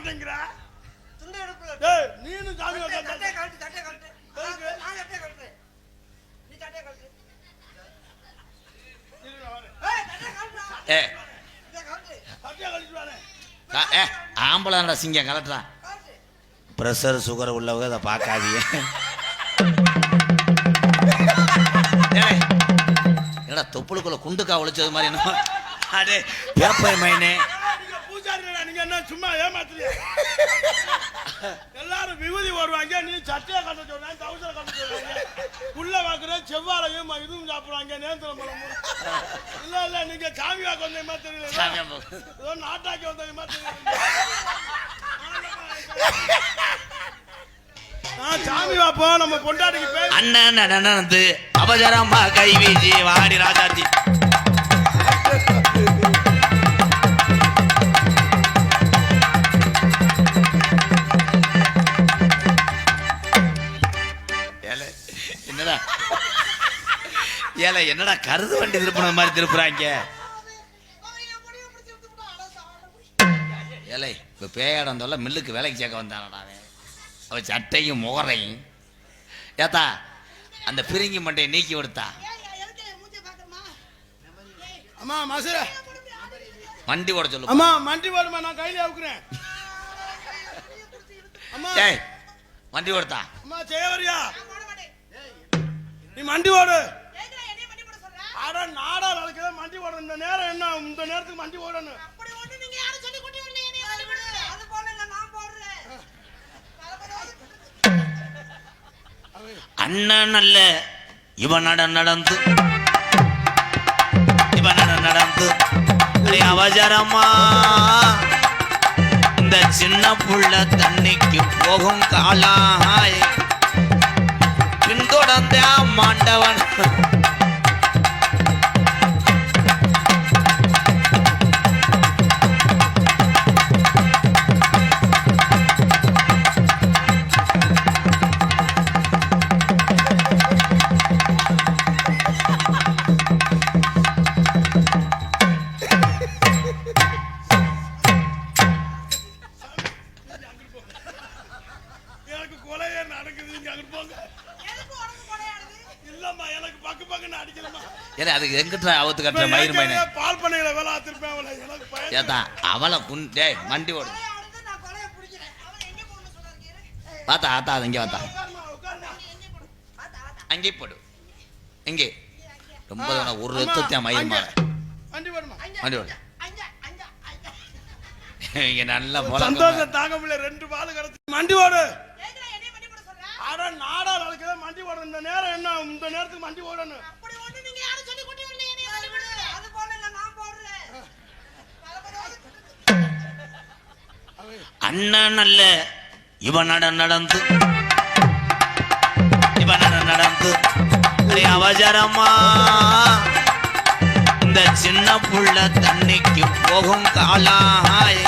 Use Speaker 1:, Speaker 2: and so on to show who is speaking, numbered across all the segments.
Speaker 1: மாட்டேங்கிற
Speaker 2: துண்டை எடுப்பு.
Speaker 1: டேய் நீனு சாமி
Speaker 2: தட்டை கழட்டு தட்டை கழட்டு. நான் தட்டை கழட்டுறேன். நீ தட்டை கழட்டு. ஏய் தட்டை கழட்டுடா.
Speaker 3: ஏய்
Speaker 2: கழட்டு.
Speaker 1: தட்டை கழட்டு வானே.
Speaker 3: ஆம்பளை சிங்கம் கலட்டுறா. பிரஷர் சுகர் உள்ளவங்க அதை பார்க்காதீங்க. என்னடா தொப்புளுக்குள்ள குண்டுக்கா ஒழிச்சது மாதிரி என்ன அடே பேப்பை மைனே.
Speaker 1: நீங்க பூஜாரிடா, நீங்க என்ன சும்மா ஏமாத்துறியா? எல்லாரும் விபூதி ஓடுவாங்க, நீ சட்டையை கட்ட சொல்றாங்க, டவுசரை கட்ட சொல்றாங்க, புள்ள வாக்குற செவ்வாழையும் இதுவும் சாப்பிடுவாங்க, நேந்திரம் பழமும். இல்ல இல்ல நீங்க சாமி வாக்கு வந்த மாதிரி தெரியல, ஏதோ நாட்டாக்கி வந்த மாதிரி தெரியல. சாமி வாப்போ நம்ம பொண்டாட்டிக்கு பேர்
Speaker 3: அண்ணன் நடந்து அபஜரமா கை வீசி வாடி ராஜாத்தி. என்னடா ஏல என்னடா கருது வண்டி திருப்பின மாதிரி திருப்புறாங்க. ஏலை இப்ப பேயாடம் தொல்ல மில்லுக்கு வேலைக்கு சேர்க்க வந்தானடா அவன் சட்டையும் முகரையும். ஏத்தா அந்த பிரிங்கி மண்டையை நீக்கி விடுத்தா.
Speaker 1: அம்மா மசுர
Speaker 3: வண்டி ஓட சொல்லு.
Speaker 1: அம்மா வண்டி ஓடுமா, நான் கையில அவுக்குறேன். அம்மா
Speaker 3: ஏய் வண்டி ஓடுதா.
Speaker 1: அம்மா சேவரியா நீ மண்டி ஓடு. அட நாடா நடக்குது மண்டி ஓடு. இந்த நேரம் என்ன, இந்த நேரத்துக்கு மண்டி ஓடணும்.
Speaker 3: அண்ணன் அல்ல இவன் நடந்து அவசரமா இந்த சின்ன புள்ள தண்ணிக்கு போகும் காலாய் பின்தொடர்ந்த மாண்டவன். அதுக்கு எங்கிட்ட அவுத்து கட்டுற மயிர் மைனே
Speaker 1: பால் பண்ணையில வேலை ஆத்திருப்பேன் அவளை. எனக்கு பயம்.
Speaker 3: ஏத்தா அவளை குண்டே மண்டி ஓடு. பார்த்தா ஆத்தா அது இங்கே பார்த்தா அங்கே போடு. இங்கே ரொம்ப ஒரு ரத்தத்தையா மயிர் மாலை
Speaker 1: வண்டி ஓடுமா,
Speaker 3: வண்டி ஓடு. இங்க நல்லா போல
Speaker 1: சந்தோஷம் தாங்க முடியல. 2 பால் கிடைச்சு மண்டி ஓடு. அட நாடா நடக்குது மண்டி ஓடு. இந்த நேரம் என்ன, இந்த நேரத்துக்கு மண்டி ஓடணும்.
Speaker 3: அண்ணன் அல்ல இவன் நடந்து அவசரமா இந்த சின்ன புள்ள தண்ணிக்கு போகும் காலாய்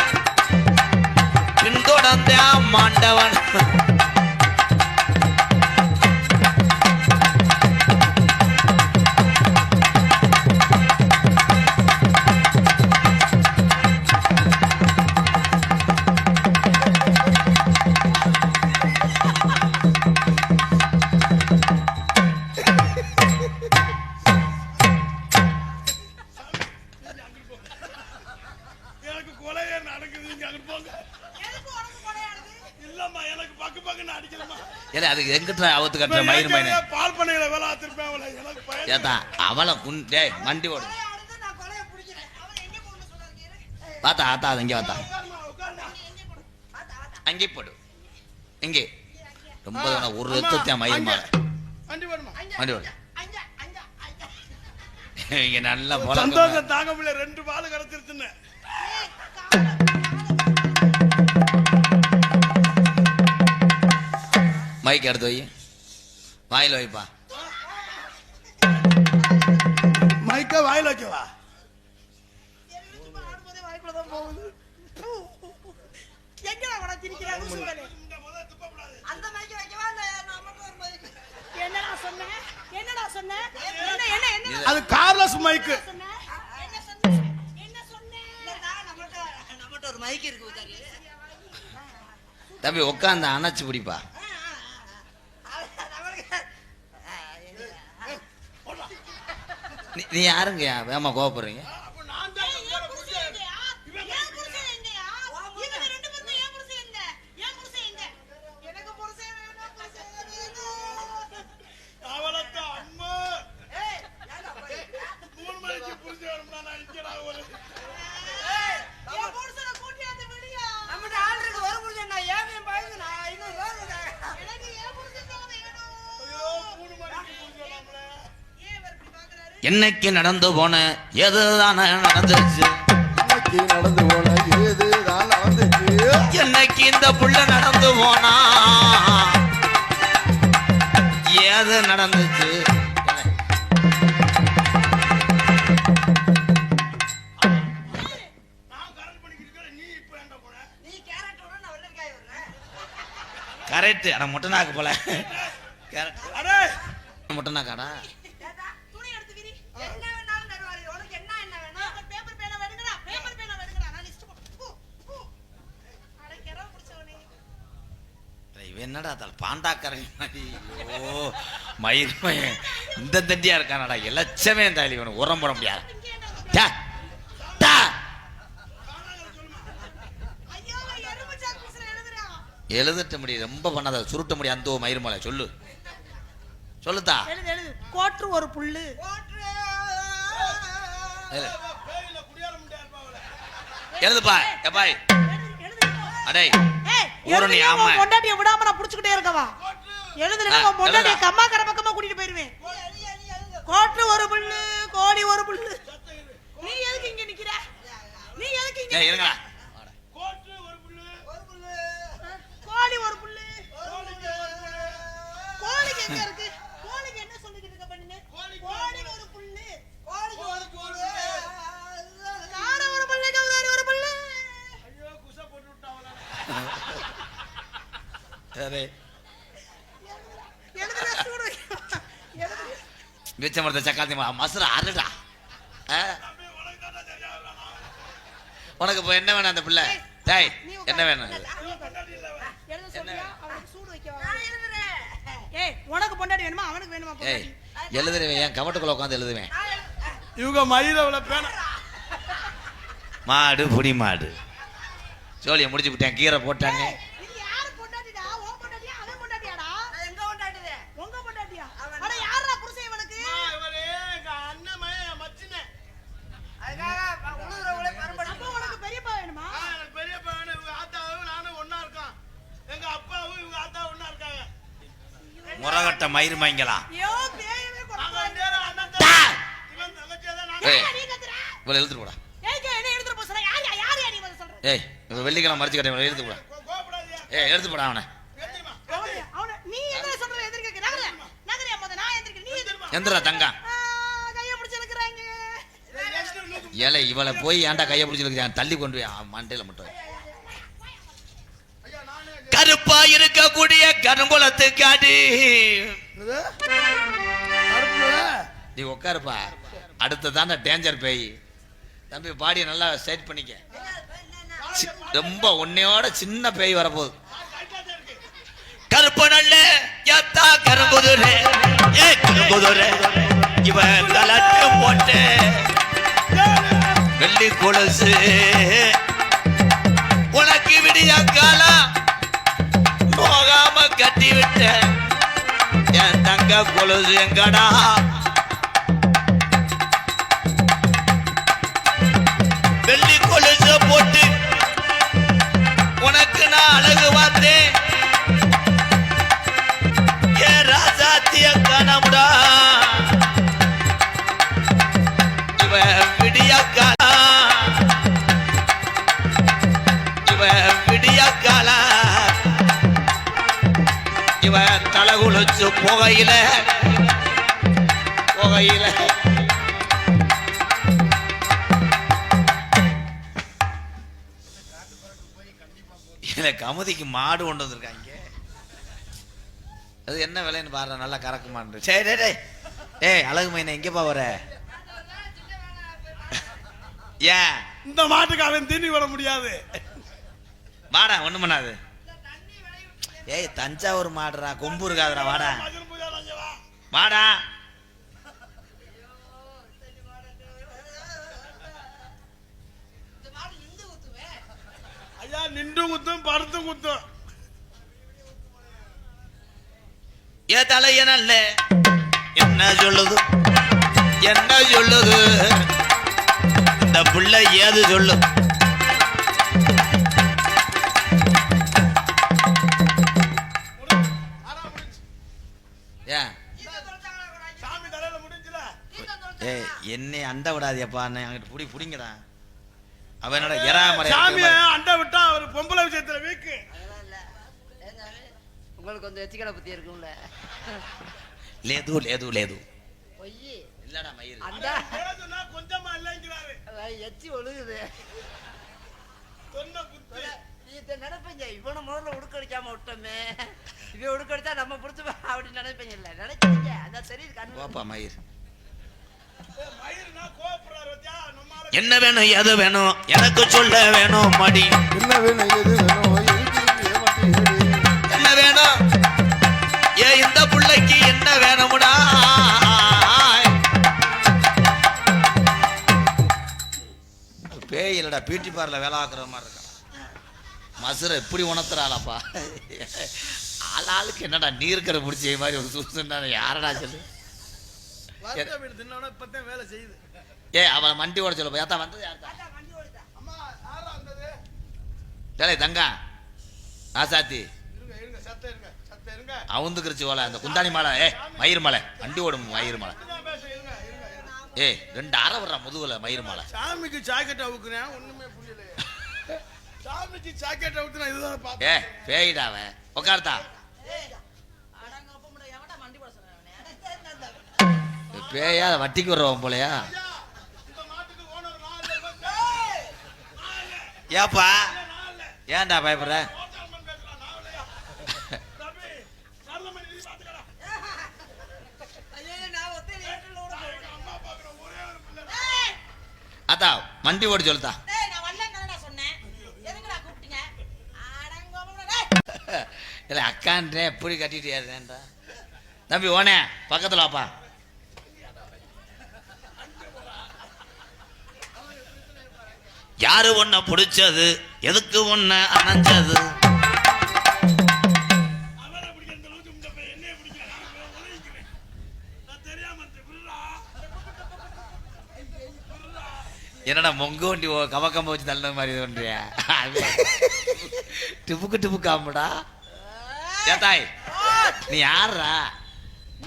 Speaker 3: பின்தொடர்ந்த மாண்டவன். அதுக்கு எங்கிட்ட அவுத்து கட்டுற மயிர் மைனே
Speaker 1: பால் பண்ணையில வேலை ஆத்திருப்பேன் அவளை. எனக்கு பயம்.
Speaker 3: ஏத்தா அவளை குண்டே மண்டி ஓடு. பார்த்தா ஆத்தா அது இங்கே பார்த்தா அங்கே போடு. இங்கே ரொம்ப ஒரு ரத்தத்தையா மயிர் மாலை
Speaker 1: வண்டி ஓடுமா,
Speaker 3: வண்டி ஓடு. இங்க நல்லா போல
Speaker 1: சந்தோஷம் தாங்க முடியல. 2 பால் கிடைச்சிருச்சுன்னு
Speaker 3: மைக் எடுத்து வை, வாயில வைப்பா.
Speaker 1: மைக்க வாயில வைக்கவா? அது கார்லஸ் மைக்கு.
Speaker 2: ஒரு மைக் இருக்கு.
Speaker 3: தம்பி உட்காந்து அணைச்சு பிடிப்பா. நீ யாருங்கய்யா வேமா கோவப்படுறீங்க? என்னைக்கு நடந்து போன எதுதான் நடந்துச்சு,
Speaker 4: நடந்து போன ஏதுதான் நடந்துச்சு.
Speaker 3: என்னைக்கு இந்த புள்ள நடந்து போனா ஏது நடந்துச்சு. கரெக்ட். அட முட்டனாக்கு போல முட்டனாக்காடா. என்னடா தல பாண்டாக்கரங்க மாதிரி. ஐயோ மயிர் மயன் இந்த தண்டியா இருக்கானடா. எலச்சமே தாலி வேணும் உரம் போட முடியாது. எழுதட்ட முடியும் ரொம்ப பண்ணாத சுருட்ட முடியும். அந்த மயிர் மலை சொல்லு சொல்லுதா.
Speaker 2: கோற்று ஒரு புல்லு
Speaker 3: எழுதுப்பா. எப்பாய் அடே ஊரணி ஆமா
Speaker 2: பொண்டாட்டியை விடாம நான் புடிச்சுக்கிட்டே இருக்கவா. எழுதுனா உன் பொண்டாட்டியை கம்மாக்கர பக்கமா கூட்டிட்டு போயிருவேன். கோற்று ஒரு புல்லு கோடி ஒரு புல்லு. நீ எதுக்கு இங்க நிக்கிற? நீ எதுக்கு இங்க
Speaker 3: இருங்க?
Speaker 1: கோற்று ஒரு புல்லு
Speaker 2: கோடி ஒரு புல்லு. கோழிக்கு எங்க இருக்கு? கோழிக்கு என்ன சொல்லிட்டு இருக்க பண்ணு? கோடி ஒரு புல்லு கோழிக்கு ஒரு புல்லு கார ஒரு புல்லு கவுதாரி ஒரு புல்லு.
Speaker 1: ஐயோ குச போட்டு விட்டாவல.
Speaker 3: சரி
Speaker 2: எழுதுற சூடு எழுது.
Speaker 3: வெச்ச மரத்தை சக்காத்தி மசுரா அருடா. உனக்கு இப்போ என்ன வேணும் அந்த பிள்ளை? டேய் என்ன வேணும்?
Speaker 2: எழுத சொல்றியா? அவனுக்கு சூடு வைக்கவா? நான் எழுதுறேன். ஏய் உனக்கு பொண்டாட்டி வேணுமா அவனுக்கு வேணுமா
Speaker 3: ஏய்
Speaker 2: பொண்டாட்டி?
Speaker 3: எழுதுறேன். என் கவட்டுக்குள்ள உட்காந்து எழுதுவேன்.
Speaker 1: இவங்க மயிரவள பேன
Speaker 3: மாடு புடி மாடு ஜோலியை முடிச்சு விட்டேன். கீரை போட்டாங்க.
Speaker 2: இது யாரு பொண்டாட்டிடா? உன் பொண்டாட்டியா அவன் பொண்டாட்டியாடா? எங்க பொண்டாட்டிதே? உங்க பொண்டாட்டியா? அட யாரா புருஷன் இவனுக்கு?
Speaker 1: இவரே எங்க அண்ணன் மயன் மச்சினே.
Speaker 2: அதுக்காக உழுதுறவளே பரம்பரை. அப்ப உனக்கு பெரியப்பா வேணுமா?
Speaker 1: எனக்கு பெரியப்பா வேணும். இவங்க ஆத்தாவும் நானும் ஒண்ணா இருக்கோம். எங்க அப்பாவும் இவங்க ஆத்தாவும் ஒண்ணா இருக்காங்க.
Speaker 3: முறகட்ட மயிர் மங்கலா.
Speaker 2: ஐயோ பேயவே
Speaker 1: நாங்க
Speaker 2: கொண்டு
Speaker 1: ரெண்டு பேரும் அண்ணன் தான். இவன் தங்கச்சியா தான் நாங்க.
Speaker 3: ஏய்
Speaker 2: நீ கத்துற.
Speaker 3: இவளை எழுத்துட்டு போடா.
Speaker 2: ஏய்ங்க என்ன எழுதுற போற? யார் நீ வந்து சொல்ற?
Speaker 3: ஏய் இவ வெள்ளிக்கிழமை மறைச்சு கட்ட இவளை எழுத்து போடா.
Speaker 1: கோபப்படாதீங்க.
Speaker 3: ஏய் எழுத்து போடா அவனை.
Speaker 1: எந்திரிமா.
Speaker 2: அவன நீ என்ன சொல்ற? எதிர்க்க நகரே மொத நான் எந்திரிக்க நீ எந்திரிமா.
Speaker 3: எந்திரா தங்கா.
Speaker 2: கைய பிடிச்சு இழுக்குறாங்க.
Speaker 3: ஏலே இவளை போய் ஏன்டா கையை பிடிச்சிருக்க தள்ளி கொண்டு போய் மண்டையில மட்டும். கருப்பா இருக்கக்கூடிய கருங்குளத்து காடி. நீ உட்காருப்பா. அடுத்ததான டேஞ்சர் பேய். தம்பி பாடியை நல்லா செட் பண்ணிக்க. ரொம்ப உன்னையோட சின்ன பேய் வரப்போகுது. கருப்பு நல்ல யாத்தா கருங்குதுரே ஏ கருங்குதுரே இவன் கலட்டு போட்டு வெள்ளி கொலுசு உனக்கு விடிய காலம் போகாம கட்டி விட்ட என் தங்க கொலுசு எங்கடா? வெள்ளி கொலுச போட்டு உனக்கு நான் அழகு பார்த்தேன். ஏன் ராசாத்திய காணமுடா இவ விடியக்காலா இவ விடியக்காலா இவ தலை குளிச்சு புகையில கமுதிக்கு மாடு கொண்டு வந்திருக்காங்க. அது என்ன விலைன்னு பாரு. நல்லா கறக்குமான்னு. சரி டேய் டேய் அழகு மைனா எங்கப்பா வர? ஏன்
Speaker 1: இந்த மாட்டுக்கு அவன் தீனி வர முடியாது.
Speaker 3: வாடா ஒண்ணும் பண்ணாது. ஏய் தஞ்சாவூர் மாடுறா, கொம்பு இருக்காதுடா, வாடா
Speaker 1: மதுரை பூஜாரி அங்க வா.
Speaker 3: வாடா.
Speaker 1: ஐயா நின்று குத்தும் படுத்து குத்தும்.
Speaker 3: ஏ தலையனல்ல என்ன சொல்லுது, என்ன சொல்லுது இந்த புள்ள, ஏது சொல்லு.
Speaker 1: ஆனா முடிஞ்சு.
Speaker 3: ஏன்
Speaker 1: சாமி தலையில முடிஞ்சுல.
Speaker 3: ஏய் என்னை அண்ட விடாதியப்பா, அங்கிட்டு புடி புடிங்கடா. அவன் என்னோட எறாமறை
Speaker 1: சாமியை அண்டை விட்டா அவர் பொம்பளை விஷயத்துல வீக்கு.
Speaker 5: உங்களுக்கு கொஞ்சம் எச்சிக்கடை பத்தி இருக்கும்ல.
Speaker 3: லேது லேது லேது
Speaker 5: பொய்யி
Speaker 3: இல்லடா மயிர்.
Speaker 5: அந்த
Speaker 1: ஏதுன்னா கொஞ்சமா இல்லைங்கிறாரு.
Speaker 5: எச்சி ஒழுகுது.
Speaker 1: சொன்ன குத்து.
Speaker 5: நீ நினைப்பீங்க இவனை முதல்ல உடுக்கடிக்காம விட்டோமே, இவன் உடுக்கடிச்சா நம்ம பிடிச்சி அப்படின்னு நினைப்பீங்க. இல்ல நினைச்சீங்க, அதான் தெரியுது கண்ணு.
Speaker 3: போப்பா மயிர்.
Speaker 1: மயிர்னா கோபப்படுறாரு வத்தியா நம்மால.
Speaker 3: என்ன வேணும் எது வேணும் எனக்கு சொல்ல வேணும் மடி.
Speaker 4: என்ன வேணும் எது வேணும் எதுக்கு ஏமாத்தி
Speaker 3: என்ன வேணும் ஏ இந்த புள்ளைக்கு என்ன வேணும்டா. பேய் இல்லடா, பியூட்டி பார்ல வேலை ஆக்குற மாதிரி இருக்கா. மசுரை எப்படி உணர்த்துறாளப்பா. ஆளாளுக்கு என்னடா நீர்க்கரை பிடிச்ச மாதிரி ஒரு சூழ்நிலை யாரடா சொல்லு.
Speaker 1: வறுத்த வீடு தின்னோட இப்பதான் வேலை செய்யுது.
Speaker 3: ஏ அவன் வண்டி ஓட சொல்ல ஏத்தா வந்தது யார்த்தா.
Speaker 1: அம்மா யாரா வந்தது?
Speaker 3: டேய் தங்கா ஆசாத்தி
Speaker 1: இருங்க இருங்க சத்த இருங்க சத்த இருங்க.
Speaker 3: அவுந்துக்கிருச்சு ஓலை அந்த குந்தாணி மலை. மயிர் மலை வண்டி ஓடும் மயிர் மலை.
Speaker 1: இப்படிதான் பேச இருங்க இருங்க இருங்க.
Speaker 3: ஏய் 2 அரை வர்ற முதுகுல மயிர் மலை.
Speaker 1: சாமிக்கு ஜாக்கெட் அவுக்குறேன் ஒண்ணுமே புரியலையே. சாமிக்கு ஜாக்கெட் அவுக்குனா இதுதான்
Speaker 3: ஏ
Speaker 1: பார்த்தேன்.
Speaker 3: பேயிடாவ உட்கார்த்தா. பேயா வட்டிக்கு வர்றவன் போலையா.
Speaker 1: ஐயா, இந்த மாட்டுக்கு ஓனர் நான் இல்ல.
Speaker 3: ஏப்பா
Speaker 1: நான் இல்ல.
Speaker 3: ஏன்டா பயப்படுற.
Speaker 1: ஓட்டாமன் பேசுறான் நான் இல்லையா. தம்பி நல்ல மணி நீ பாத்துக்கடா. அம்மா பாக்குற ஒரே ஒரு பிள்ளை.
Speaker 3: அத்தா வண்டி ஓடி சொல்லுதா.
Speaker 2: டேய் நான் வரலன்னு சொன்னேன். எதுக்குடா கூப்பிட்டீங்க? அடங்கோபம்டா டேய்.
Speaker 3: இல்லை அக்கான்றே எப்படி கட்டிட்டு ஏறுறேன்டா. தம்பி ஓனே பக்கத்தில் வாப்பா. யாரு ஒன்ன பிடிச்சது எதுக்கு ஒன்ன அணைஞ்சது.
Speaker 1: அவரை பிடிக்கிற இந்த அளவுக்கு இந்த பையன் என்னைய பிடிக்கிறான். நான் உதவிக்கிறேன். நான் தெரியாம இருந்தேன். விடுடா.
Speaker 3: என்னடா மொங்க வண்டி கவக்கம்ப வச்சு தள்ள மாதிரி ஒன்றியா. டிப்புக்கு டிப்புக்கு ஆம்படா. ஏத்தாய் நீ யாரா.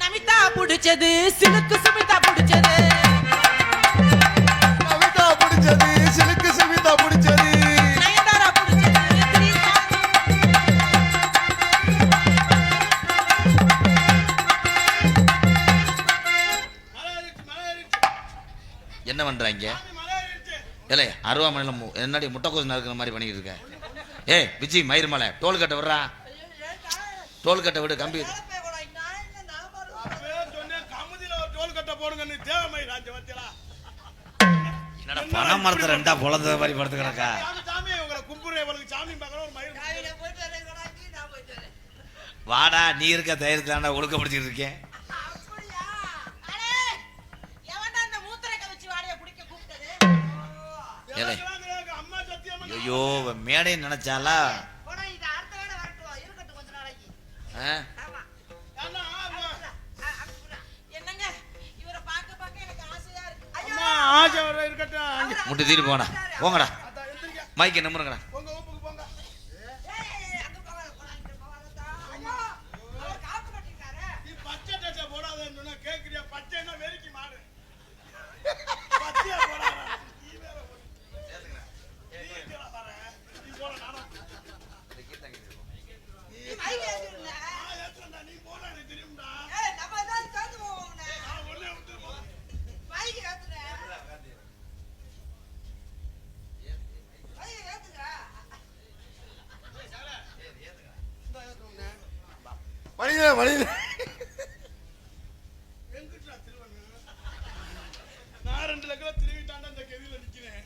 Speaker 2: நமிதா புடிச்சது சிலுக்கு சுமிதா புடிச்சது.
Speaker 4: கவிதா பிடிச்சது சிலுக்கு சுமிதா பிடிச்சது
Speaker 2: நயன்தாரா புடிச்சது திரிசா.
Speaker 1: மலை ஏறிடுச்சு.
Speaker 3: என்ன பண்றாங்க.
Speaker 1: சாமி மலை ஏறிடுச்சு.
Speaker 3: இல்லை அருவாமனையில் என்னடி முட்டைக்கோசு நடக்கிற மாதிரி பண்ணிக்கிட்டு இருக்க. ஏய் விஜி மயிர் மலை டோல்கட்டை விடுறா. டோல்கட்டை விடு கம்பி.
Speaker 1: அப்பவே சொன்னேன் கமுதியில ஒரு டோல் கட்ட போடுங்கன்னு. தேவமை ராஜ்ய வத்தியலா.
Speaker 3: என்னடா பணம் மரத்தை 2 பொழந்த மாதிரி படுத்துக்கிறக்கா.
Speaker 1: சாமி சாமி உங்களை கும்புறேன். உங்களுக்கு சாமி பார்க்கற ஒரு மயிர்.
Speaker 3: வாடா நீ இருக்க தைரியத்தில் தாண்டா ஒழுக்க பிடிச்சிட்டு இருக்கேன்.
Speaker 2: அப்படியா? அடே எவன்டா அந்த மூத்திரக்க வச்சு வாடைய புடிக்க கூப்பிட்டது?
Speaker 3: ஏலே.
Speaker 1: எங்க அம்மா சத்தியமா
Speaker 3: ஐயோ மேடை நினைச்சாலா.
Speaker 2: போடா இது அடுத்த வேளை வரட்டும். இருக்கட்டும் கொஞ்ச நாளைக்கு.
Speaker 3: ஆ?
Speaker 2: ஆமா.
Speaker 1: அண்ணா,
Speaker 2: என்னங்க இவரை பார்க்க பார்க்க எனக்கு ஆசையா இருக்கு. ஐயோ
Speaker 1: அம்மா ஆசை வர இருக்கட்டும். அங்க
Speaker 3: முட்டு தீட்டு போடா போங்கடா.
Speaker 1: அதான் எந்திரிக்க.
Speaker 3: மைக்கை நம்புறங்கடா.
Speaker 1: உங்க ஊப்புக்கு போங்க.
Speaker 2: ஏய் அங்க போகாத போறாங்க போகாதடா. ஐயோ அவர் காப்பு கட்டிட்டாரே.
Speaker 1: நீ பச்சை டச்சை போடாதன்னு சொன்னா கேக்குறியா? பச்சைன்னா வெறிக்கி மாடு. பச்சையா போடாத. நீ வேற ஒரு. நீ எங்கடா வர? நீ போட நானும்.
Speaker 2: நீ மைக் ஏத்திடுங்க.
Speaker 1: நான் ஏத்துறேன்டா. நீ போட எனக்கு தெரியும்டா.
Speaker 2: ஏய் நம்ம ஏதாவது சேர்ந்து போவோம்னே.
Speaker 1: நான் ஒண்ணே விட்டுட்டு போறேன்.
Speaker 2: மைக் ஏத்துங்க. மைக் ஏத்துங்க.
Speaker 4: மனிதன்
Speaker 1: எங்கிட்டா திருவண்ணு? நான் 2 லட்சம் திருவிட்டாண்டா இந்த கெதியில நிக்கிறேன்.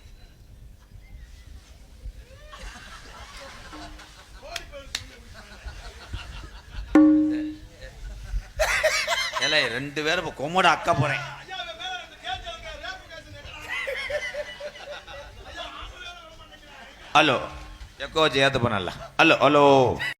Speaker 1: ஓடி போய்
Speaker 3: ஏல 2 பேரும் இப்போ கொமோட அக்கா போறேன்.
Speaker 1: ஐயா அவன் மேல 2 கேஸ் இருக்கு ரேப் கேஸ்
Speaker 3: ஹலோ எக்கோ ஜெயத்து பண்ணல. Hello hello